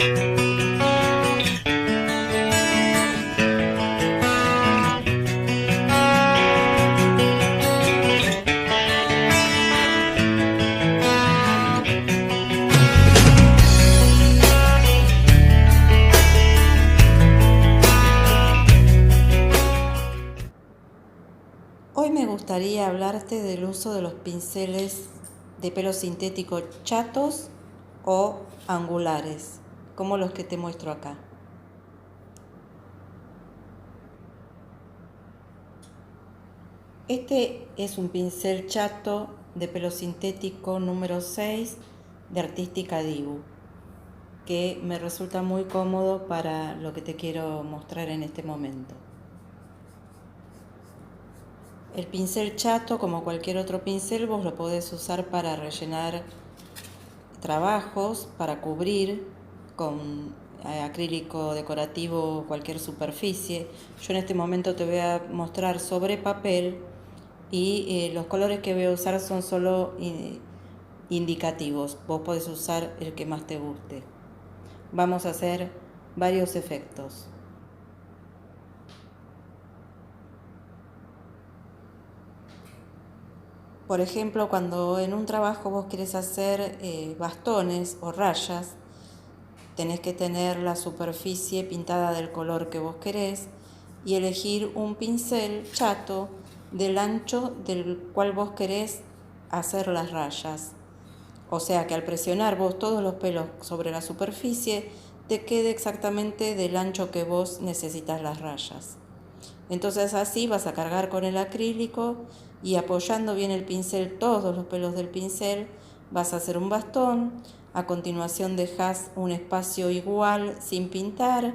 Hoy me gustaría hablarte del uso de los pinceles de pelo sintético chatos o angulares, como los que te muestro acá. Este es un pincel chato de pelo sintético número 6 de Artística Dibu, que me resulta muy cómodo para lo que te quiero mostrar en este momento. El pincel chato, como cualquier otro pincel, vos lo podés usar para rellenar trabajos, para cubrir con acrílico decorativo cualquier superficie. Yo en este momento te voy a mostrar sobre papel y los colores que voy a usar son solo indicativos. Vos podés usar el que más te guste. Vamos a hacer varios efectos. Por ejemplo, cuando en un trabajo vos querés hacer bastones o rayas, tenés que tener la superficie pintada del color que vos querés y elegir un pincel chato del ancho del cual vos querés hacer las rayas. O sea que al presionar vos todos los pelos sobre la superficie, te quede exactamente del ancho que vos necesitas las rayas. Entonces así vas a cargar con el acrílico y apoyando bien el pincel, todos los pelos del pincel, vas a hacer un bastón. A continuación dejas un espacio igual sin pintar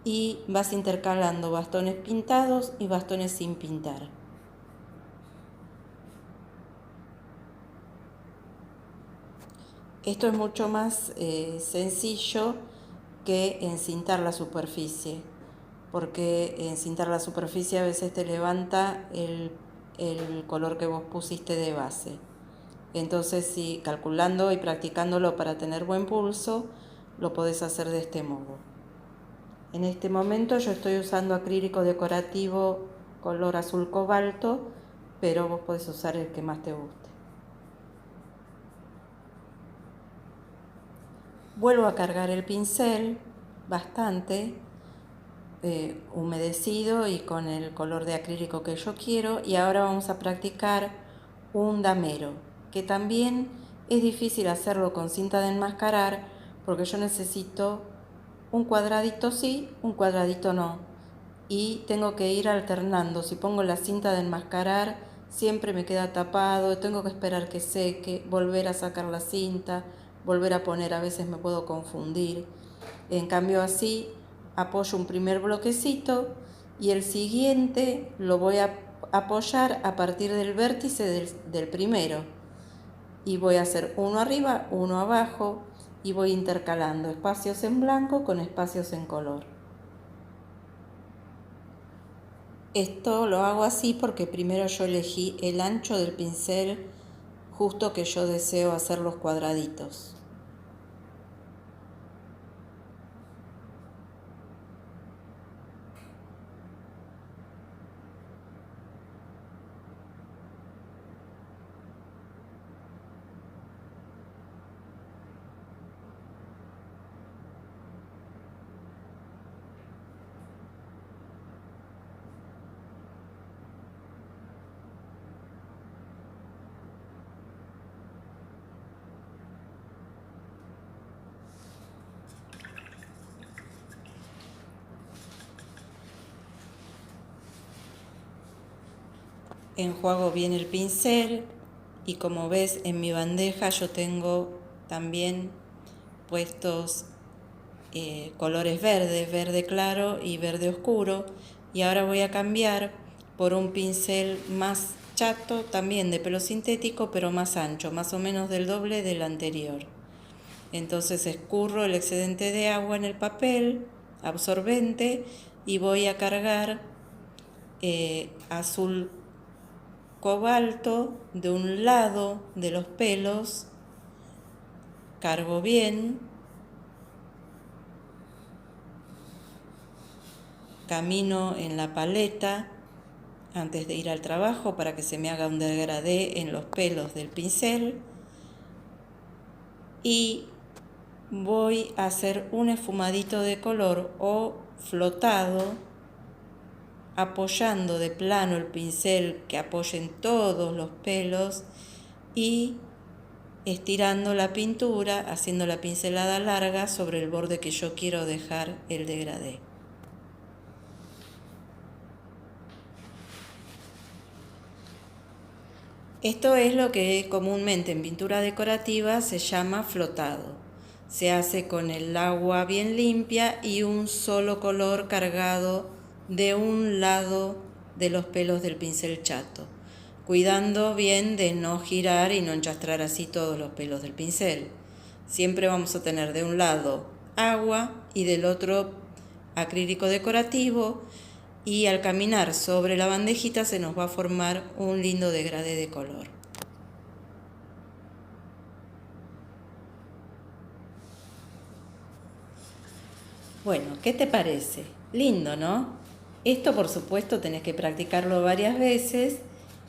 y vas intercalando bastones pintados y bastones sin pintar. Esto es mucho más sencillo que encintar la superficie, porque encintar la superficie a veces te levanta el color que vos pusiste de base. Entonces, si calculando y practicándolo para tener buen pulso, lo podés hacer de este modo. En este momento yo estoy usando acrílico decorativo color azul cobalto, pero vos podés usar el que más te guste. Vuelvo a cargar el pincel bastante humedecido y con el color de acrílico que yo quiero, y ahora vamos a practicar un damero, que también es difícil hacerlo con cinta de enmascarar porque yo necesito un cuadradito sí, un cuadradito no, y tengo que ir alternando. Si pongo la cinta de enmascarar siempre me queda tapado, tengo que esperar que seque, volver a sacar la cinta, volver a poner, a veces me puedo confundir. En cambio así apoyo un primer bloquecito y el siguiente lo voy a apoyar a partir del vértice del primero, y voy a hacer uno arriba, uno abajo, y voy intercalando espacios en blanco con espacios en color. Esto lo hago así porque primero yo elegí el ancho del pincel justo que yo deseo hacer los cuadraditos. Enjuago bien el pincel y como ves en mi bandeja yo tengo también puestos colores verdes, verde claro y verde oscuro, y ahora voy a cambiar por un pincel más chato, también de pelo sintético pero más ancho, más o menos del doble del anterior. Entonces escurro el excedente de agua en el papel absorbente y voy a cargar azul cobalto de un lado de los pelos, cargo bien camino en la paleta antes de ir al trabajo para que se me haga un degradé en los pelos del pincel y voy a hacer un esfumadito de color o flotado, apoyando de plano el pincel que apoye en todos los pelos y estirando la pintura, haciendo la pincelada larga sobre el borde que yo quiero dejar el degradé. Esto es lo que comúnmente en pintura decorativa se llama flotado. Se hace con el agua bien limpia y un solo color cargado de un lado de los pelos del pincel chato, cuidando bien de no girar y no enchastrar así todos los pelos del pincel. Siempre vamos a tener de un lado agua y del otro acrílico decorativo, y al caminar sobre la bandejita se nos va a formar un lindo degradé de color. Bueno, ¿qué te parece? Lindo, ¿no? Esto por supuesto tenés que practicarlo varias veces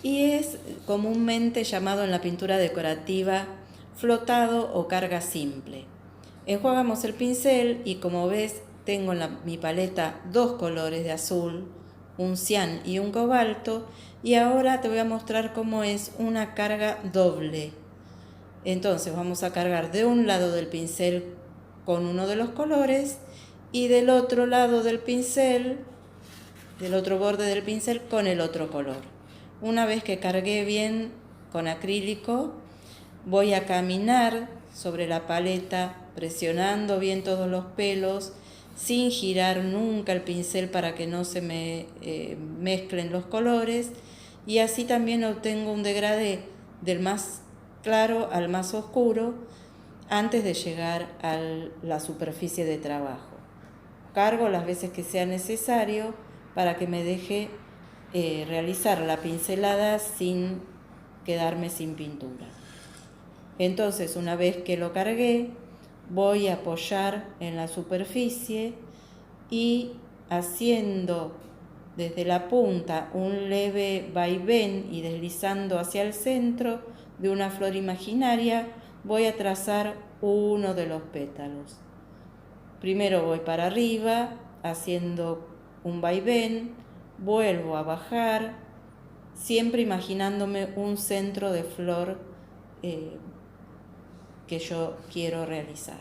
y es comúnmente llamado en la pintura decorativa flotado o carga simple. Enjuagamos el pincel y como ves tengo en mi paleta dos colores de azul, un cian y un cobalto, y ahora te voy a mostrar cómo es una carga doble. Entonces vamos a cargar de un lado del pincel con uno de los colores y del otro lado del pincel, del otro borde del pincel, con el otro color. Una vez que cargué bien con acrílico, voy a caminar sobre la paleta presionando bien todos los pelos, sin girar nunca el pincel para que no se me mezclen los colores, y así también obtengo un degradé del más claro al más oscuro antes de llegar a la superficie de trabajo. Cargo las veces que sea necesario para que me deje realizar la pincelada sin quedarme sin pintura. Entonces, una vez que lo cargué, voy a apoyar en la superficie y haciendo desde la punta un leve vaivén y deslizando hacia el centro de una flor imaginaria, voy a trazar uno de los pétalos. Primero voy para arriba, haciendo un vaivén, vuelvo a bajar, siempre imaginándome un centro de flor que yo quiero realizar.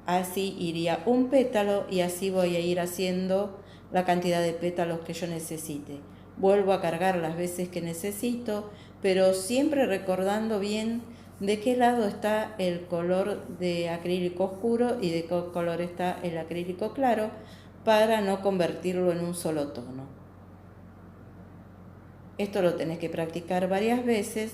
Así iría un pétalo y así voy a ir haciendo la cantidad de pétalos que yo necesite. Vuelvo a cargar las veces que necesito, pero siempre recordando bien de qué lado está el color de acrílico oscuro y de qué color está el acrílico claro, para no convertirlo en un solo tono. Esto lo tenés que practicar varias veces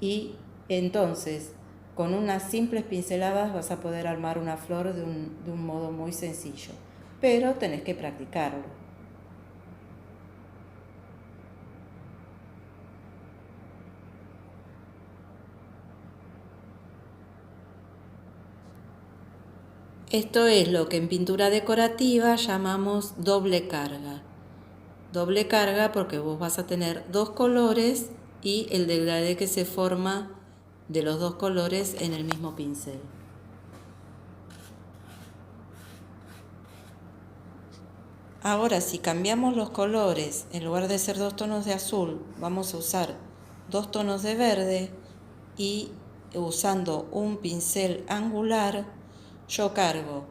y entonces con unas simples pinceladas vas a poder armar una flor de un modo muy sencillo, pero tenés que practicarlo. Esto es lo que en pintura decorativa llamamos doble carga. Doble carga porque vos vas a tener dos colores y el degradé que se forma de los dos colores en el mismo pincel. Ahora, si cambiamos los colores, en lugar de ser dos tonos de azul, vamos a usar dos tonos de verde, y usando un pincel angular, yo cargo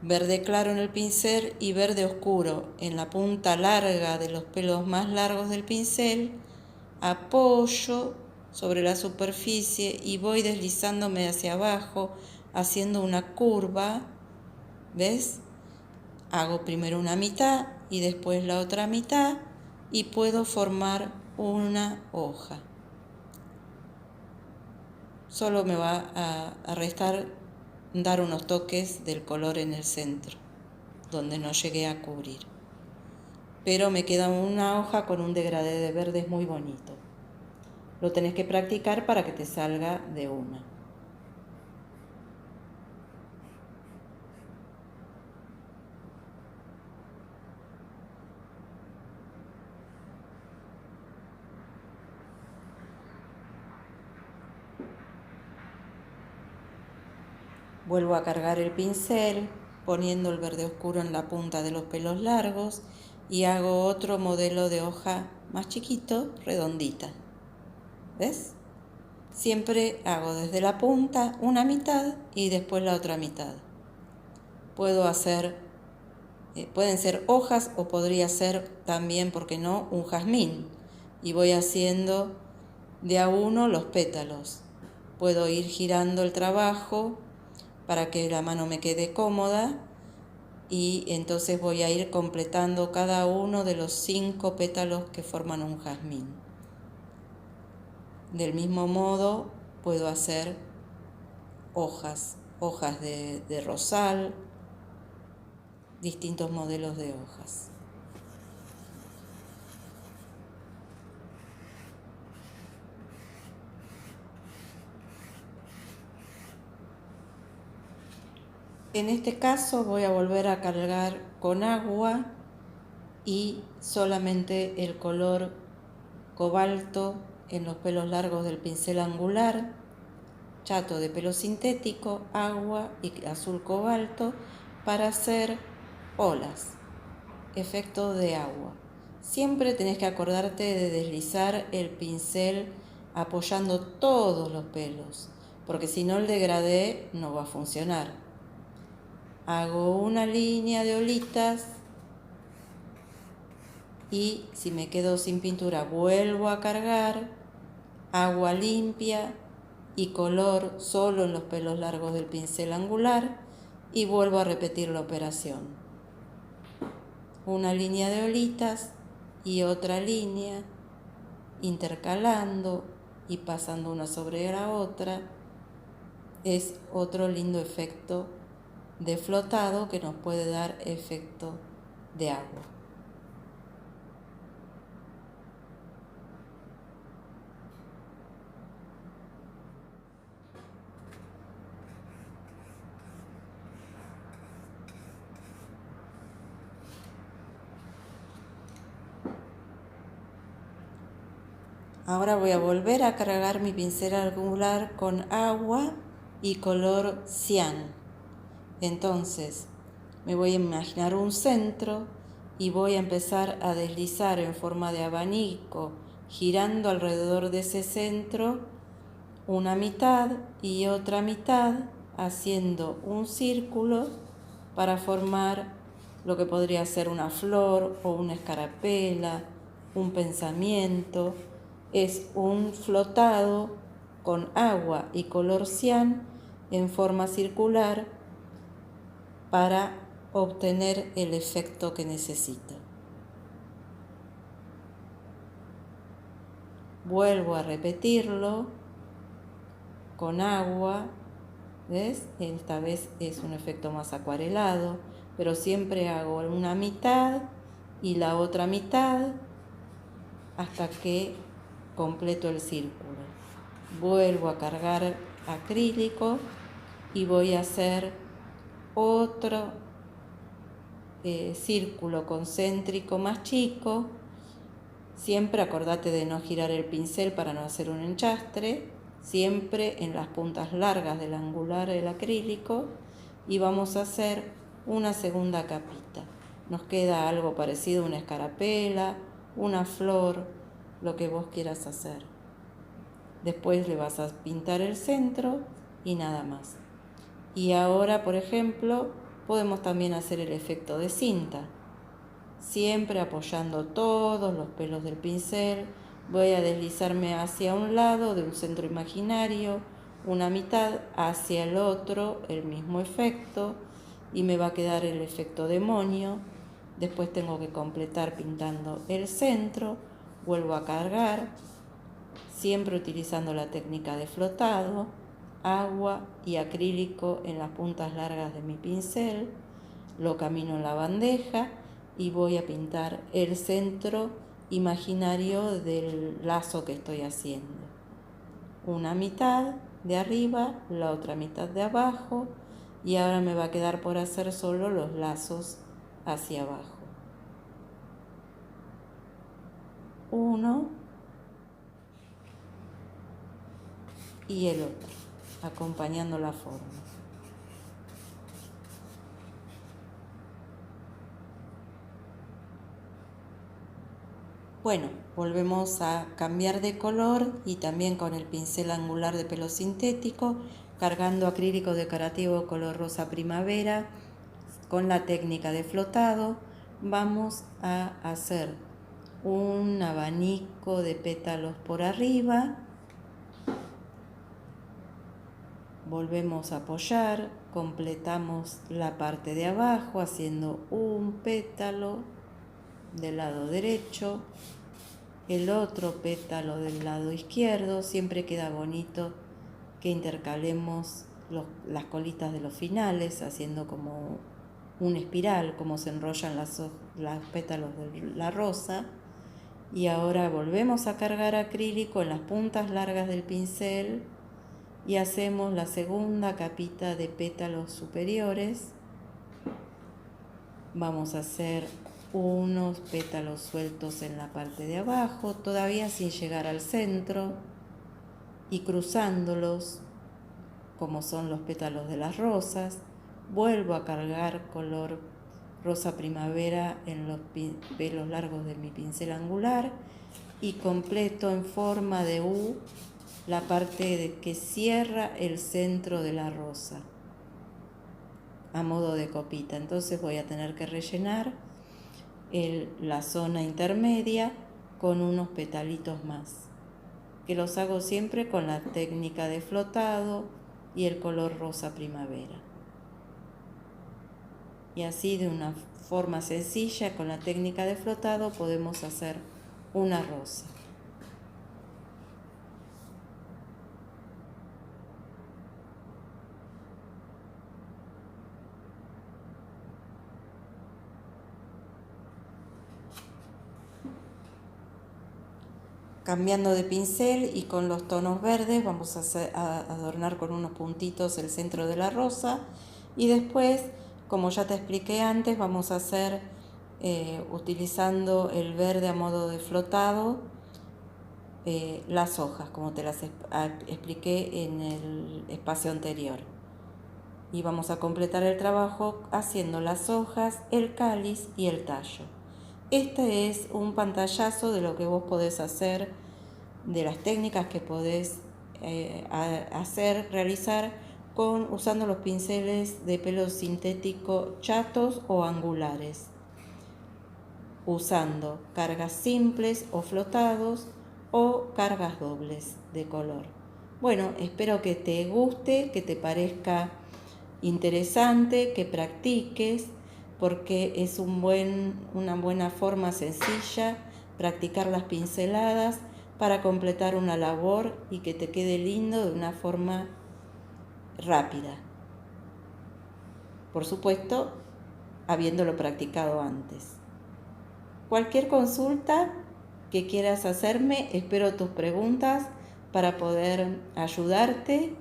verde claro en el pincel y verde oscuro en la punta larga de los pelos más largos del pincel, apoyo sobre la superficie y voy deslizándome hacia abajo haciendo una curva, ¿ves? Hago primero una mitad y después la otra mitad y puedo formar una hoja. Solo me va a restar dar unos toques del color en el centro, donde no llegué a cubrir. Pero me queda una hoja con un degradé de verdes muy bonito. Lo tenés que practicar para que te salga de una. Vuelvo a cargar el pincel poniendo el verde oscuro en la punta de los pelos largos y hago otro modelo de hoja más chiquito, redondita. ¿Ves? Siempre hago desde la punta una mitad y después la otra mitad. Pueden ser hojas o podría ser también, ¿por qué no?, un jazmín. Y voy haciendo de a uno los pétalos. Puedo ir girando el trabajo para que la mano me quede cómoda y entonces voy a ir completando cada uno de los 5 pétalos que forman un jazmín. Del mismo modo puedo hacer hojas de rosal, distintos modelos de hojas. En este caso voy a volver a cargar con agua y solamente el color cobalto en los pelos largos del pincel angular, chato de pelo sintético, agua y azul cobalto para hacer olas, efecto de agua. Siempre tenés que acordarte de deslizar el pincel apoyando todos los pelos, porque si no el degradé no va a funcionar. Hago una línea de olitas y si me quedo sin pintura vuelvo a cargar, agua limpia y color solo en los pelos largos del pincel angular y vuelvo a repetir la operación. Una línea de olitas y otra línea, intercalando y pasando una sobre la otra. Es otro lindo efecto de flotado que nos puede dar efecto de agua. Ahora voy a volver a cargar mi pincel angular con agua y color cian. Entonces me voy a imaginar un centro y voy a empezar a deslizar en forma de abanico, girando alrededor de ese centro una mitad y otra mitad, haciendo un círculo para formar lo que podría ser una flor o una escarapela, un pensamiento. Es un flotado con agua y color cian en forma circular para obtener el efecto que necesito. Vuelvo a repetirlo con agua, ¿ves? Esta vez es un efecto más acuarelado, pero siempre hago una mitad y la otra mitad hasta que completo el círculo. Vuelvo a cargar acrílico y voy a hacer otro círculo concéntrico más chico. Siempre acordate de no girar el pincel para no hacer un enchastre, siempre en las puntas largas del angular del acrílico, y vamos a hacer una segunda capita. Nos queda algo parecido a una escarapela, una flor, lo que vos quieras hacer. Después le vas a pintar el centro y nada más. Y ahora, por ejemplo, podemos también hacer el efecto de cinta. Siempre apoyando todos los pelos del pincel, voy a deslizarme hacia un lado de un centro imaginario, una mitad hacia el otro, el mismo efecto, y me va a quedar el efecto demonio. Después tengo que completar pintando el centro, vuelvo a cargar, siempre utilizando la técnica de flotado, agua y acrílico en las puntas largas de mi pincel, lo camino en la bandeja y voy a pintar el centro imaginario del lazo que estoy haciendo. Una mitad de arriba, la otra mitad de abajo, y ahora me va a quedar por hacer solo los lazos hacia abajo. Uno y el otro, acompañando la forma. Bueno, volvemos a cambiar de color y también con el pincel angular de pelo sintético, cargando acrílico decorativo color rosa primavera, con la técnica de flotado, vamos a hacer un abanico de pétalos por arriba. Volvemos a apoyar, completamos la parte de abajo haciendo un pétalo del lado derecho, el otro pétalo del lado izquierdo. Siempre queda bonito que intercalemos las colitas de los finales, haciendo como una espiral, como se enrollan los pétalos de la rosa. Y ahora volvemos a cargar acrílico en las puntas largas del pincel y hacemos la segunda capita de pétalos superiores. Vamos a hacer unos pétalos sueltos en la parte de abajo, todavía sin llegar al centro, y cruzándolos como son los pétalos de las rosas. Vuelvo a cargar color rosa primavera en los pelos largos de mi pincel angular y completo en forma de U la parte que cierra el centro de la rosa a modo de copita. Entonces voy a tener que rellenar la zona intermedia con unos petalitos más, que los hago siempre con la técnica de flotado y el color rosa primavera. Y así, de una forma sencilla, con la técnica de flotado podemos hacer una rosa. Cambiando de pincel y con los tonos verdes vamos a adornar con unos puntitos el centro de la rosa, y después, como ya te expliqué antes, vamos a hacer utilizando el verde a modo de flotado las hojas, como te las expliqué en el espacio anterior. Y vamos a completar el trabajo haciendo las hojas, el cáliz y el tallo. Este es un pantallazo de lo que vos podés hacer, de las técnicas que podés realizar usando los pinceles de pelo sintético chatos o angulares, usando cargas simples o flotados o cargas dobles de color. Bueno, espero que te guste, que te parezca interesante, que practiques, porque es una buena forma sencilla practicar las pinceladas para completar una labor y que te quede lindo de una forma rápida. Por supuesto, habiéndolo practicado antes. Cualquier consulta que quieras hacerme, espero tus preguntas para poder ayudarte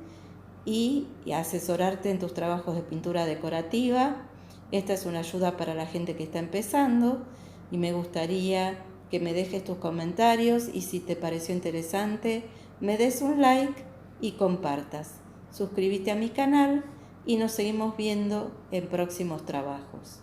y asesorarte en tus trabajos de pintura decorativa. Esta es una ayuda para la gente que está empezando y me gustaría que me dejes tus comentarios y, si te pareció interesante, me des un like y compartas. Suscríbete a mi canal y nos seguimos viendo en próximos trabajos.